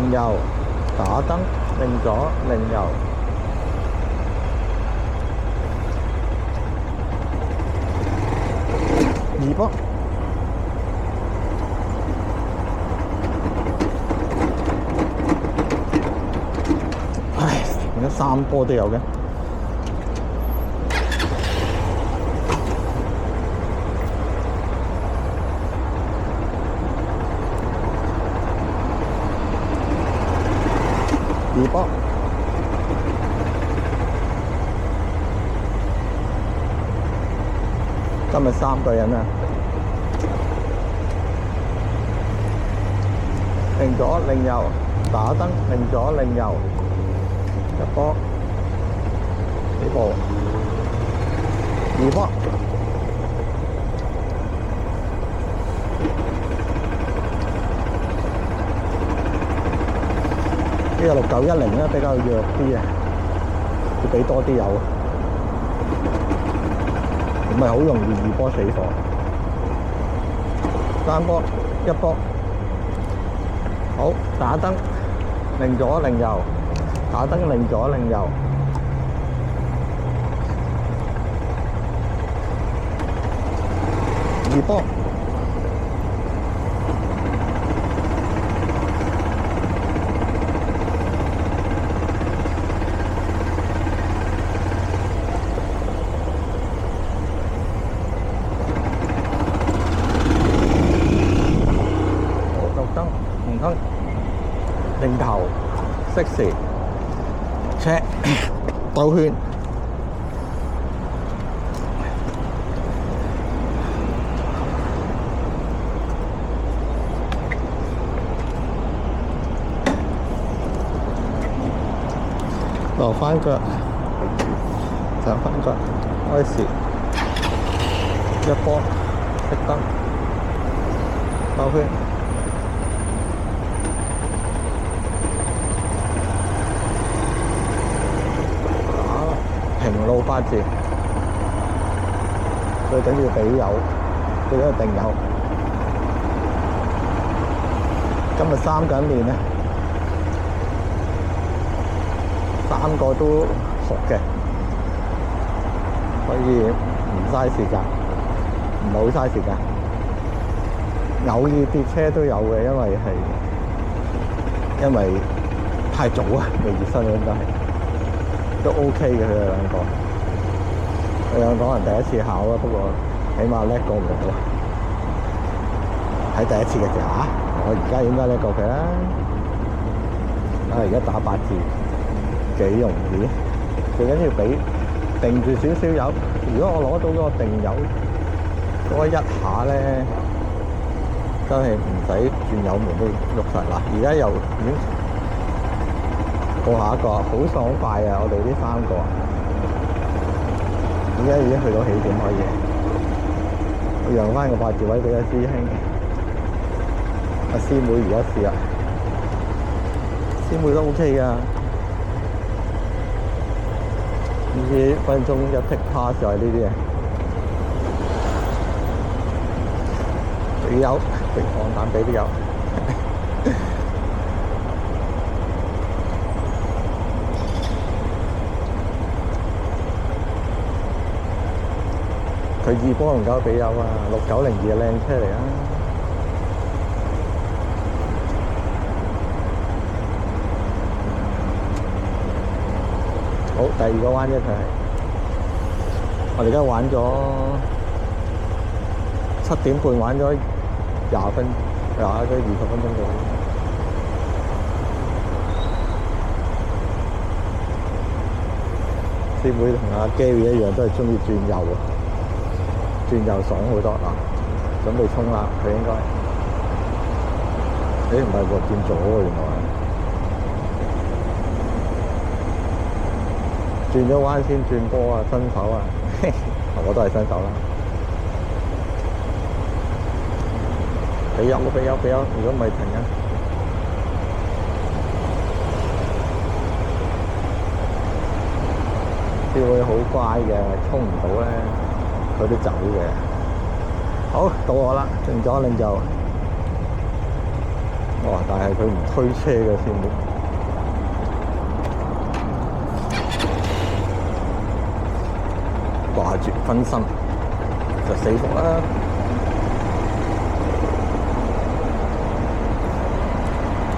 令右，打燈，令左，令右。2波。唉，而家3波都有嘅。2波。今日3個人啊！令左，令右，打燈，令左，令右。1波。幾波？2波。呢個6910咧比較弱啲啊，要俾多啲油，唔係好容易2波死火。3波，1波。好，打燈，令左，令右，打燈，令左，令右。2波。定頭，熄匙，車，兜圈。落翻腳，上翻腳，開匙，1波，熄燈，兜圈。平路8字，最緊要俾油，最緊要定油。今日3緊麵咧，3個都熟嘅，所以唔嘥時間，唔好嘥時間。偶爾跌車都有嘅，因為太早啊，未熱身應該係。都 OK 嘅，佢哋兩個可能第一次考啊，不過起碼叻過我。喺第一次嘅時候啊，我而家應該叻過佢啦。而家打8字幾容易，最緊要俾定住少少油。如果我攞到嗰個定油嗰一下咧，真係唔使轉油門都喐實啦。而家又已經過下一個，好爽快啊！我哋呢3個，而家已經去到起點可以。我讓翻個8字位俾阿師兄，阿師妹而家試啦，師妹都 OK 噶。呢啲分鐘一剔 pass 就係呢啲啊！俾油，俾放膽俾啲油。佢2波唔夠俾油啊！6902嘅靚車嚟啊！好，第2個彎啫，佢係我哋而家玩咗7點半，玩咗20分，20分鐘到。師妹同阿 Gary 一樣，都係中意轉右啊！轉右爽好多啦，準備衝啦，佢應該。唔係喎，轉左喎原來。轉咗彎先轉波啊，新手啊，我都係新手啦。俾油，如果唔係停啊。啲會好乖嘅，衝唔到咧，佢都走嘅。好，到我啦，定左令右，哇！但係佢唔推車嘅先會掛住分身就4伏啦。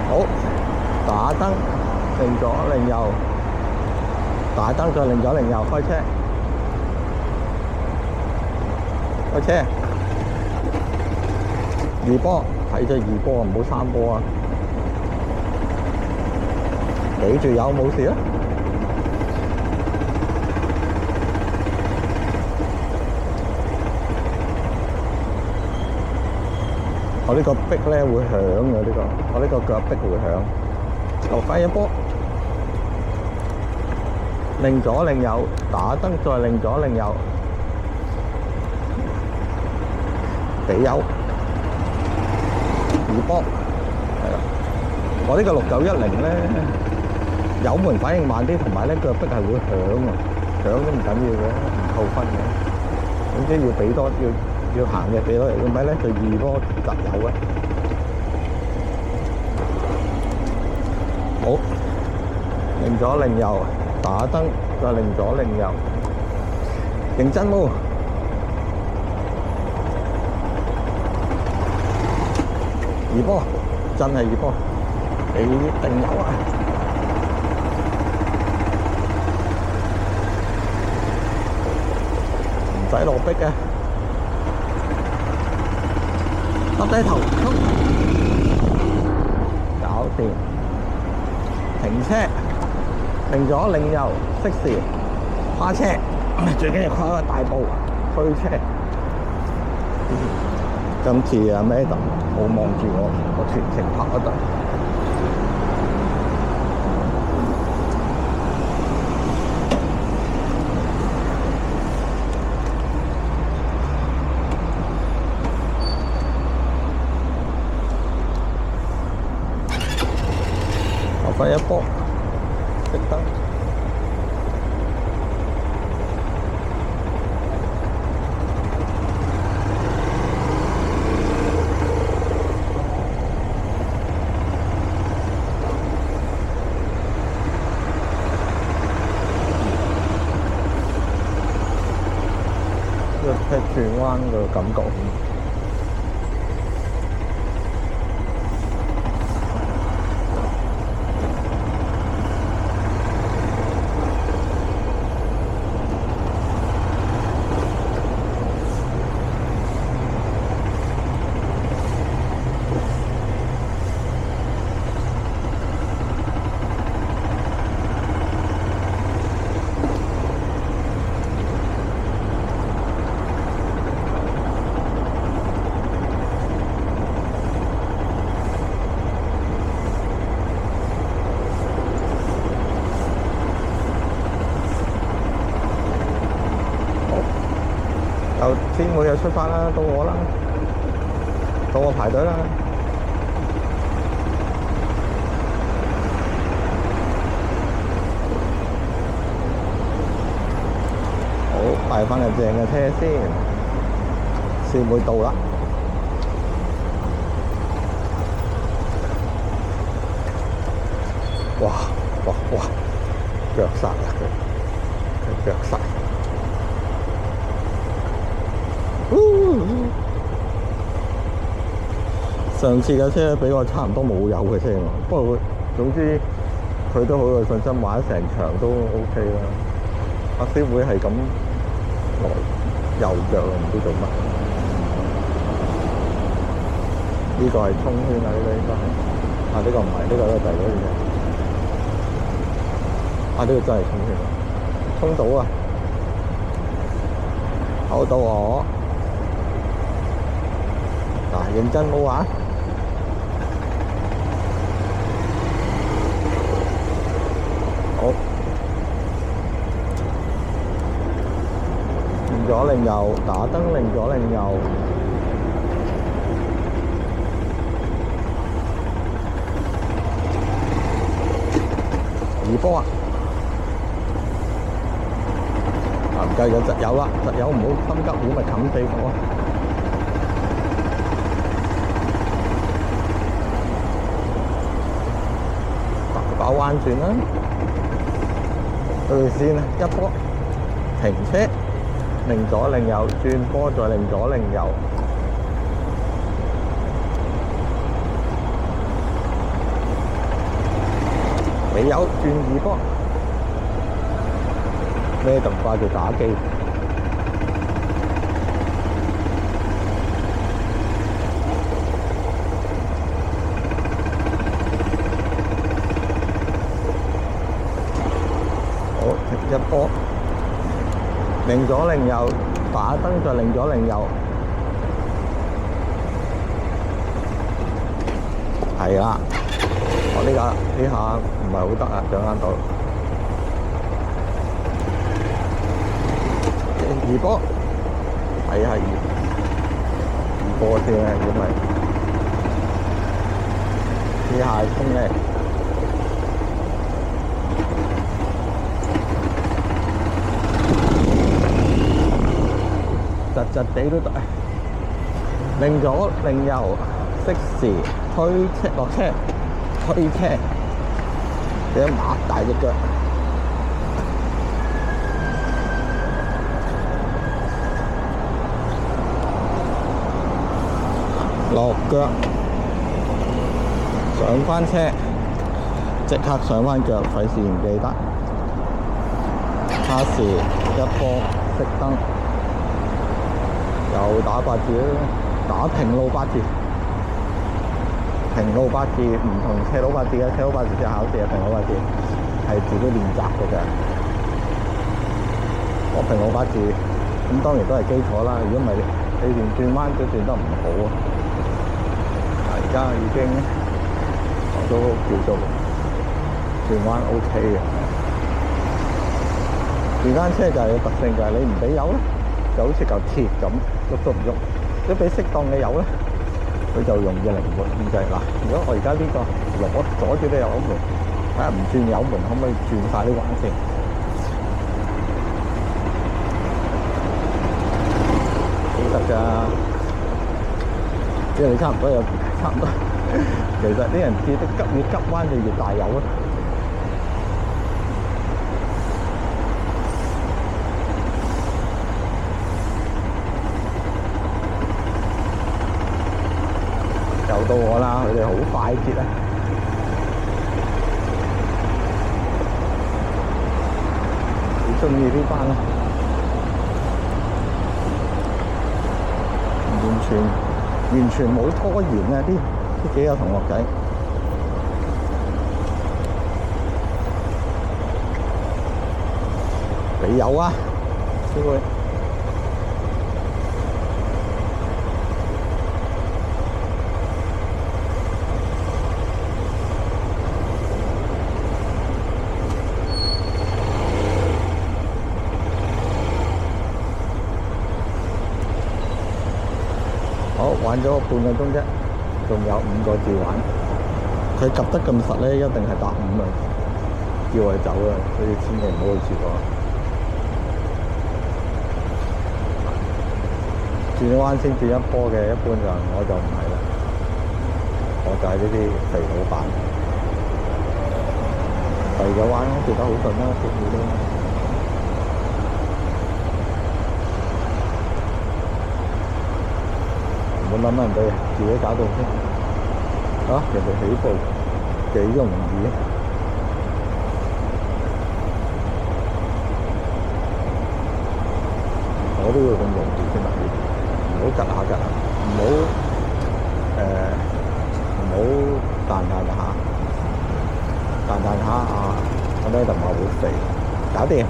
好，打燈，擰左擰右，打燈再擰左擰右，開車，開車。2波，睇咗2波，唔好3波啊！俾住有冇事啊？我呢個壁咧會響嘅，我呢個腳壁會響。落翻1波，擰左擰右，打燈再擰左擰右，俾油。2波，係啦。我呢個6910咧，油門反應慢啲，同埋咧腳壁係會響啊，響都唔緊要嘅，唔扣分嘅。總之要俾多，要行嘅俾多，要唔係咧就2波窒油啊。好，擰左擰右，打燈再擰左擰右，認真喎。2波，真係2波，你定油啊！唔使落壁嘅，耷低頭，搞掂。停車，擰左擰右，適時跨車，最緊要跨個大步推車。今次啊咩都冇望住我全程拍嗰度。留翻1波，熄燈。一轉彎嘅感覺，就天會又出發啦，到我啦，到我排隊啦。好，擺翻個正嘅車先會到啦。哇！腳剎啊佢腳剎。上次嘅車俾我差唔多冇油嘅車喎，不過總之佢都好有信心，玩成場都 OK 啦。阿師妹係咁來右腳唔知做乜。呢個係衝圈啊，呢個應該係。啊，呢個唔係，呢個都係第二樣。啊，呢個真係衝圈，衝到啊！好到我。嗱，認真冇玩。好，擰左擰右，打燈擰左擰右。2波啊！唔計有窒油啦，窒油唔好心急，如果咪冚死我。搞彎轉啦，對先啦，一波停車，擰左擰右，轉波再擰左擰右，尾油轉二波，咩咁掛住打機？一波擰左擰右，打燈再擰左擰右，係啦。我呢下唔係好得啊，掌握到。二波係二波先啊，如果唔係呢下衝咧。窒地都得，擰左擰右，適時推車落車，推車，你擘大隻腳，落腳，上返車，即刻上返腳，費事唔記得。卡時一波熄燈。又打八字啦，打平路八字，平路八字唔同斜路八字嘅，斜路八字只考試，平路八字係自己練習嘅啫。我平路八字咁當然都係基礎啦，如果唔係你連轉彎都轉得唔好啊。而家已經我都叫做轉彎 OK 嘅。電單車就係個特性，就係你唔俾油咧，就好似嚿鐵咁喐都唔喐。如果俾適當嘅油咧，佢就容易靈活控制。嗱，如果我而家呢個攞阻住啲油門，睇下唔轉油門可唔可以轉晒啲彎先？幾得㗎？即係你差唔多有差唔多。其實啲人知得越急彎就越大油啊！又到我啦，佢哋好快捷啊！好中意呢班啊！完全冇拖延啊！啲幾個同學仔，你有啊？師妹。好，玩咗個半個鐘啫，仲有5個字玩。佢及得咁實咧，一定係答5啊！叫佢走啊，所以千祈唔好去住過。轉彎先轉一波嘅，一般就我就唔係啦，我就係呢啲肥佬闆。第二個彎轉得好順啦，少少都。唔好諗人哋，自己搞到先。啊，人哋起步幾容易啊！我都要咁容易先得，唔好窒下，唔好彈下，彈下啊！我呢度唔係好肥，搞掂，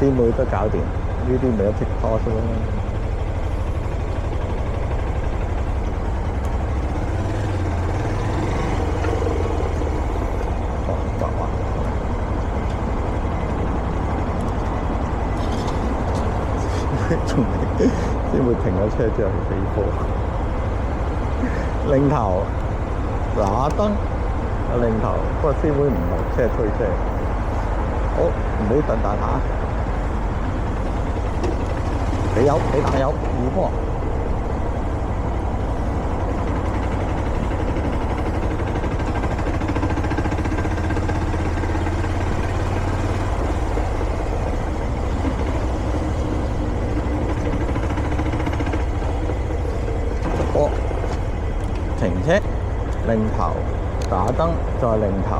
師妹都搞掂，呢啲咪一剔拖數咯。仲先會停咗車之後死火，擰頭嗱燈擰頭，不過先會唔落車推車，好唔好等下？俾油俾大油2波，車，擰頭，打燈，再擰頭。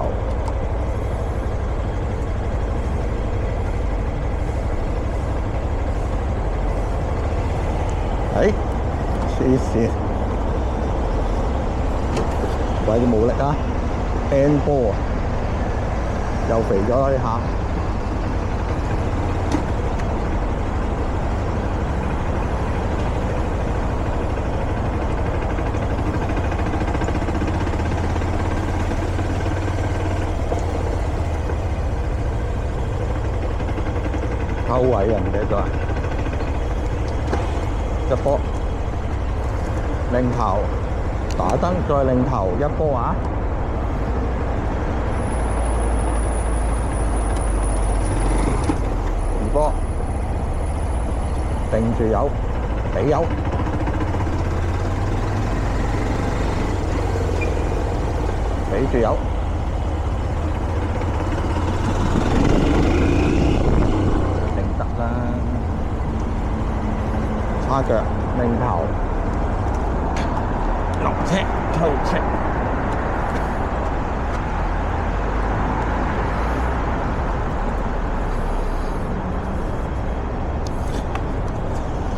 黐線，喂，你冇力啊 ！N 波啊，又肥咗啦呢下。後位人嘅都係一波，擰頭打燈，再擰頭一波啊！二波，定住油，俾油，俾住油。叉腳，擰頭，落車，扣車。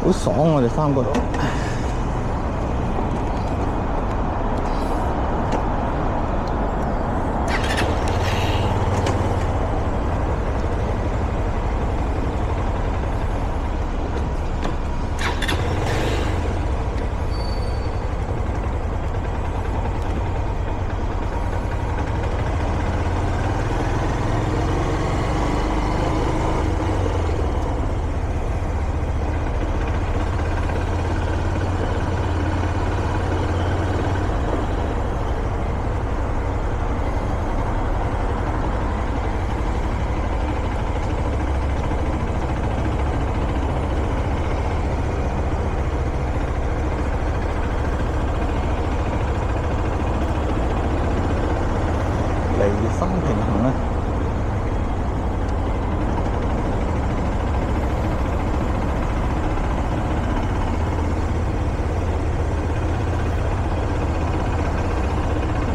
好爽我哋三個都。離心平衡啊！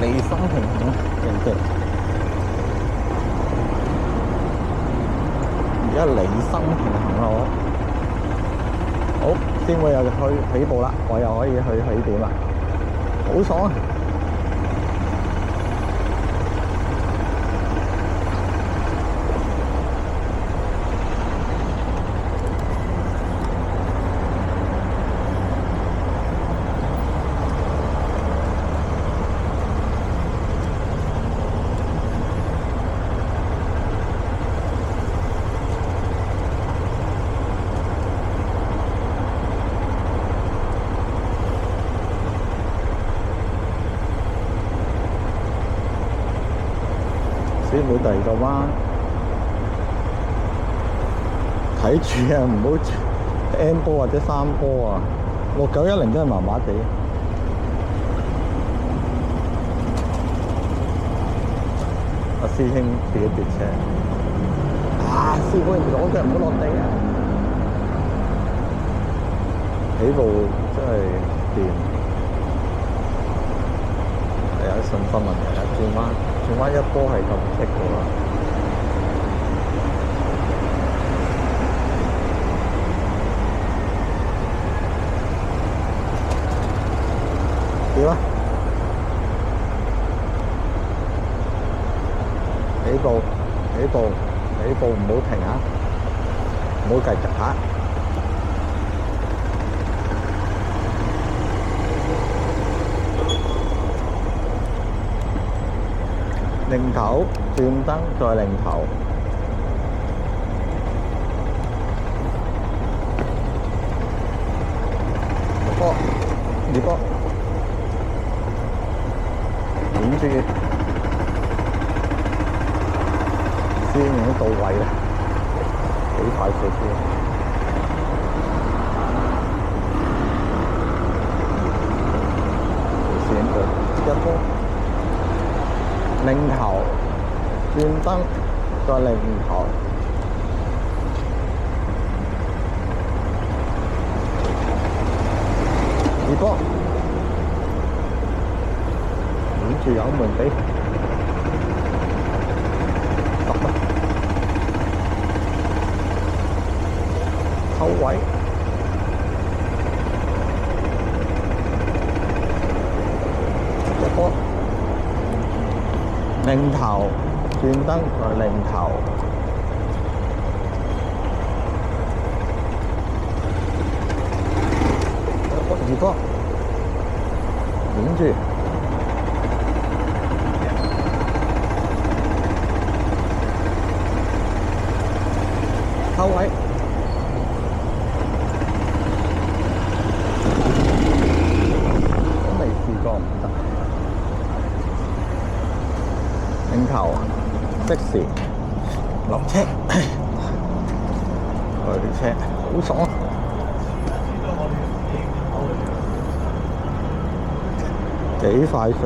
離心平衡啊，勁！而家離心平衡啦，好，先會又去起步啦，我又可以去起點啦，好爽啊！先會第二個彎，睇住啊，唔好 N 波或者3波啊！6910真係麻麻地。阿師兄跌一跌車，啊！師傅攞腳唔好落地啊！起步真係掂，係有信心問題啊！轉彎一波係咁棘嘅喎，點啊？起步唔好停啊！唔好繼續嚇。擰頭，轉燈，再擰頭。波，二波，點住，先已經到位啦，幾快速啲。先到一波。擰頭，轉燈，再擰頭。二波，門俾10啊，偷位，一波擰頭轉燈再擰頭，二波影住。偷位，我未試過唔得。擰頭即時落車，去車好爽，幾快水。